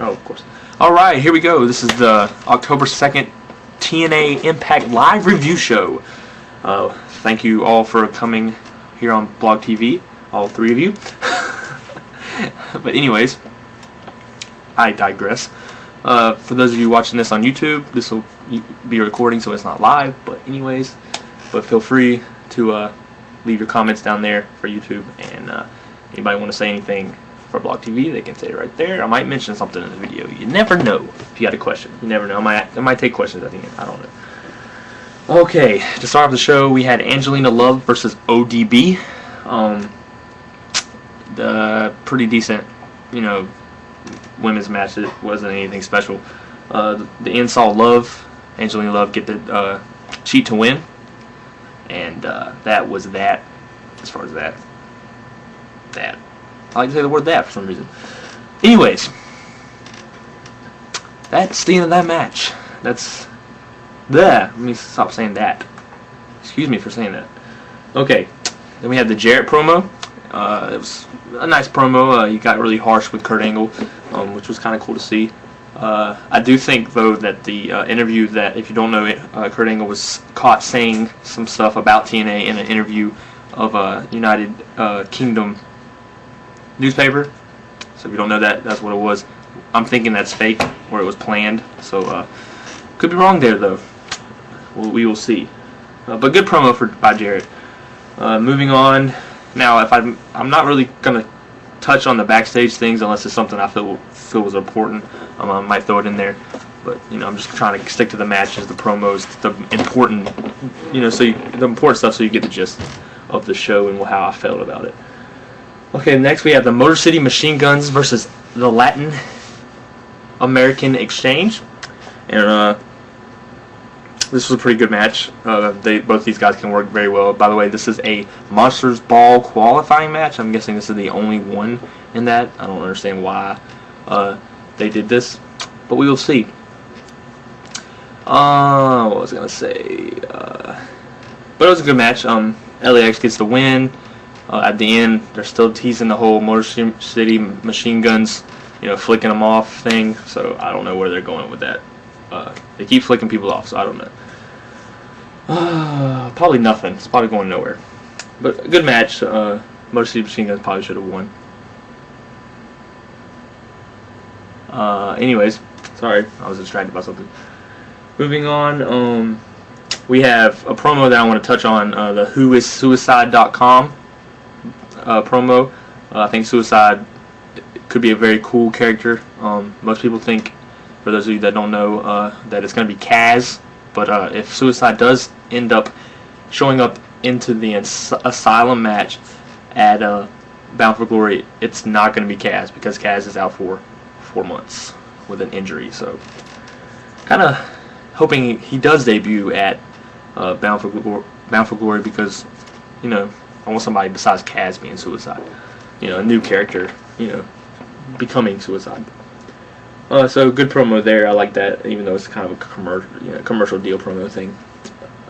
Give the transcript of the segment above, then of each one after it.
Oh, of course. Alright, here we go. This is the October 2nd TNA Impact live review show. Thank you all for coming here on blogtv, all three of you. But anyways, I digress. For those of you watching this on YouTube, this will be a recording, so it's not live. But anyways, feel free to leave your comments down there for YouTube, and anybody want to say anything for blogtv, they can say it right there. I might mention something in the video. You never know if you got a question. You never know. I might take questions at the end. I don't know. Okay, to start off the show, we had Angelina Love versus ODB. The pretty decent, women's match. It wasn't anything special. The end saw Love, Angelina Love, get the cheat to win, and that was that. As far as that. I like to say the word "that" for some reason. Anyways, that's the end of that match. That's that. Let me stop saying that. Excuse me for saying that. Okay, then we had the Jarrett promo. It was a nice promo. He got really harsh with Kurt Angle, which was kind of cool to see. I do think, though, that the interview that, if you don't know it, Kurt Angle was caught saying some stuff about TNA in an interview of a United Kingdom newspaper. So if you don't know that, that's what it was. I'm thinking that's fake, or it was planned. So could be wrong there, though. We will see. But good promo by Jarrett. Moving on. Now, if I'm not really gonna touch on the backstage things unless it's something I feel was important. I might throw it in there, but I'm just trying to stick to the matches, the promos, the important, the important stuff, so you get the gist of the show and how I felt about it. Okay, next we have the Motor City Machine Guns versus the Latin American Exchange, and this was a pretty good match. Both these guys can work very well. By the way, this is a Monsters Ball qualifying match. I'm guessing this is the only one in that. I don't understand why they did this, but we will see. What was I gonna say? But it was a good match. LAX gets the win. At the end, they're still teasing the whole Motor City Machine Guns, flicking them off thing. So I don't know where they're going with that. They keep flicking people off, so I don't know. Probably nothing. It's probably going nowhere. But a good match. Motor City Machine Guns probably should have won. Anyways, sorry, I was distracted by something. Moving on, we have a promo that I want to touch on, the whoissuicide.com promo. I think Suicide could be a very cool character. Most people think, for those of you that don't know, that it's going to be Kaz, but if Suicide does end up showing up into the Asylum match at Bound for Glory, it's not going to be Kaz, because Kaz is out for 4 months with an injury. So, kind of hoping he does debut at Bound for Glory, because I want somebody besides Kaz being Suicide. A new character, becoming Suicide. So good promo there. I like that, even though it's kind of a commercial deal promo thing.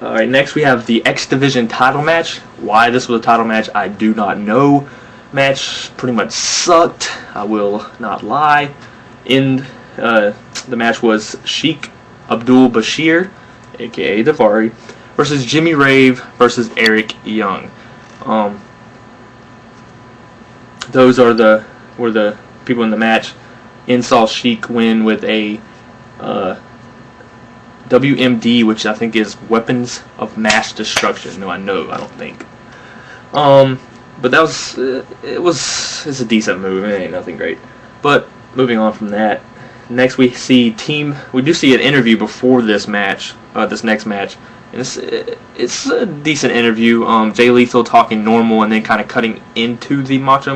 All right, next we have the X Division title match. Why this was a title match, I do not know. Match pretty much sucked. I will not lie. The match was Sheik Abdul Bashir, aka Davari, versus Jimmy Rave versus Eric Young. Those were the people in the match. Saw Sheik win with a WMD, which I think is Weapons of Mass Destruction. No, I don't think. But that was it's a decent move. It ain't nothing great. But moving on from that, next we do see an interview before this match, this next match, and it's a decent interview. Jay Lethal talking normal and then kind of cutting into the Macho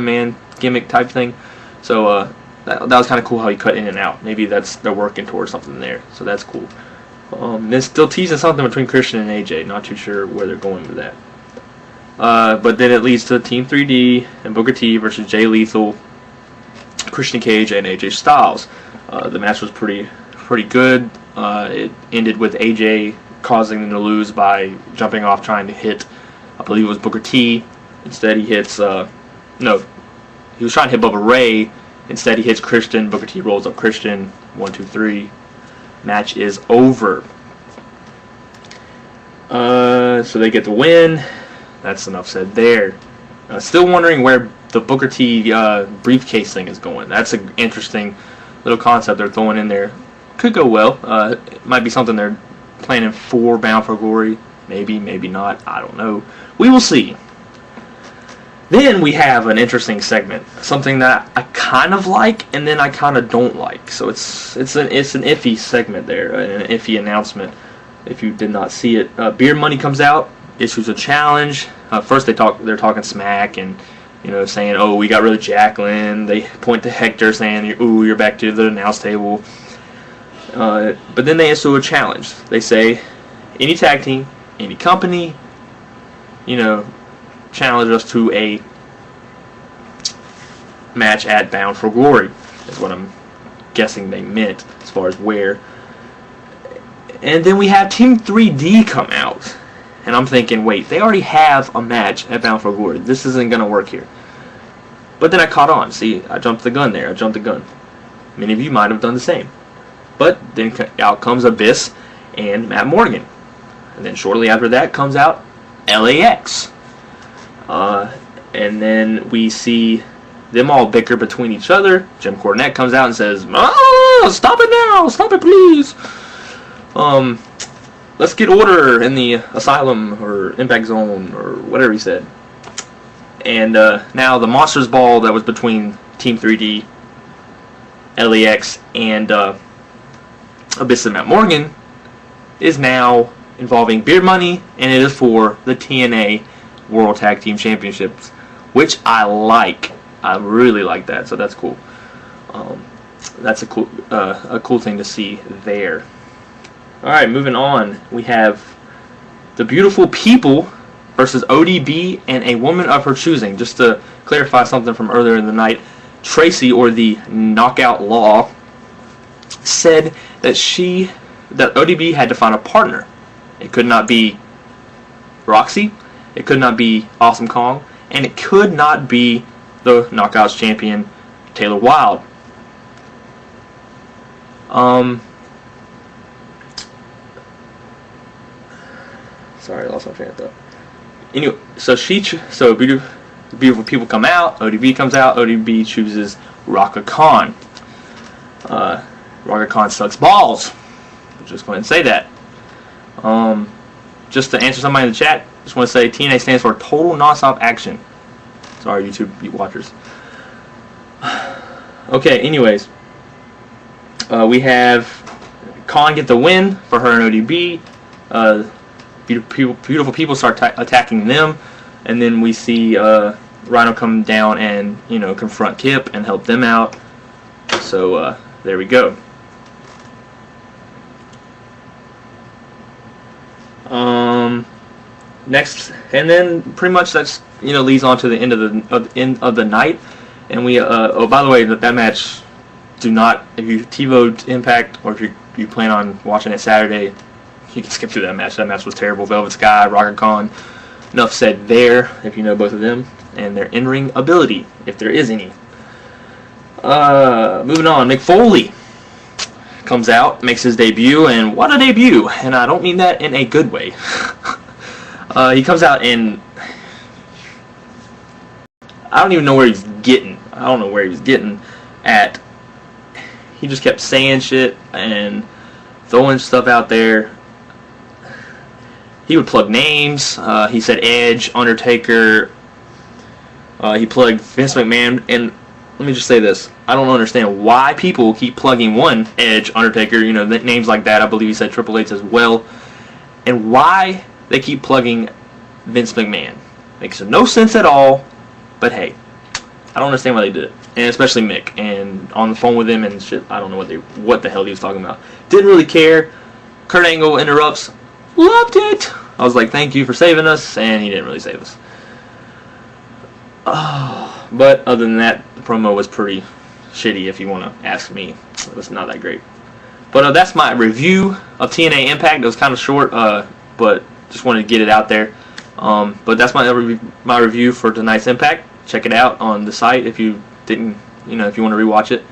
Man gimmick type thing. So that was kind of cool how he cut in and out. Maybe they're working towards something there. So that's cool. They're still teasing something between Christian and AJ. Not too sure where they're going with that. But then it leads to Team 3D and Booker T versus Jay Lethal, Christian Cage, and AJ Styles. The match was pretty good. It ended with AJ causing them to lose by jumping off trying to hit, I believe it was Booker T. Instead he hits, he was trying to hit Bubba Ray, Instead, he hits Christian. Booker T rolls up Christian. 1, 2, 3. Match is over. So they get the win. That's enough said there. Still wondering where the Booker T briefcase thing is going. That's an interesting little concept they're throwing in there. Could go well. It might be something they're planning for Bound for Glory. Maybe, maybe not. I don't know. We will see. Then we have an interesting segment, something that I kind of like and then I kind of don't like. So it's an iffy segment there, an iffy announcement. If you did not see it, Beer Money comes out, issues a challenge. First they're talking smack and saying, oh, we got rid of Jacqueline. They point to Hector saying, ooh, you're back to the announce table. But then they issue a challenge. They say, any tag team, any company, challenge us to a match at Bound for Glory, is what I'm guessing they meant as far as where. And then we have Team 3D come out, and I'm thinking, wait, they already have a match at Bound for Glory. This isn't going to work here. But then I caught on. See, I jumped the gun there. I jumped the gun. Many of you might have done the same. But then out comes Abyss and Matt Morgan. And then shortly after that comes out LAX. And then we see them all bicker between each other. Jim Cornette comes out and says, "Oh, stop it now! Stop it, please! Let's get order in the asylum or impact zone," or whatever he said. And now the Monsters Ball that was between Team 3D, LAX, and Abyss and Matt Morgan is now involving Beer Money, and it is for the TNA World Tag Team Championships, which I like. I really like that, so that's cool. That's a cool thing to see there. All right, moving on. We have the Beautiful People versus ODB and a woman of her choosing. Just to clarify something from earlier in the night, Tracy, or the Knockout Law, said that ODB had to find a partner. It could not be Roxy, it could not be Awesome Kong, and it could not be the Knockouts champion Taylor Wilde. Sorry, I lost my train of thought. Anyway, so beautiful people come out. ODB comes out. ODB chooses Raka Khan. Raka Khan sucks balls. I'll just go ahead and say that. Just to answer somebody in the chat, just want to say TNA stands for Total Nonstop Action. Sorry, YouTube watchers. Okay, anyways. We have Khan get the win for her and ODB. Beautiful people start attacking them. And then we see Rhino come down and, confront Kip and help them out. So, there we go. Next, and then pretty much that's leads on to the end of the night, and we oh, by the way, that match, do not, if you TiVo'd Impact or if you plan on watching it Saturday, you can skip through that match. That match was terrible. Velvet Sky, Rocker Khan. Enough said there. If you know both of them and their in-ring ability, if there is any. Moving on, Mick Foley comes out, makes his debut, and what a debut! And I don't mean that in a good way. He comes out and I don't even know where he's getting. I don't know where he was getting at. He just kept saying shit and throwing stuff out there. He would plug names. He said Edge, Undertaker. He plugged Vince McMahon. And let me just say this. I don't understand why people keep plugging one, Edge, Undertaker, names like that. I believe he said Triple H as well. And why they keep plugging Vince McMahon. Makes no sense at all. But hey, I don't understand why they did it. And especially Mick. And on the phone with him and shit. I don't know what the hell he was talking about. Didn't really care. Kurt Angle interrupts. Loved it. I was like, thank you for saving us. And he didn't really save us. But other than that, the promo was pretty shitty if you want to ask me. It was not that great. But that's my review of TNA Impact. It was kind of short, but just wanted to get it out there. But that's my review for tonight's Impact. Check it out on the site if you didn't you know, if you want to rewatch it.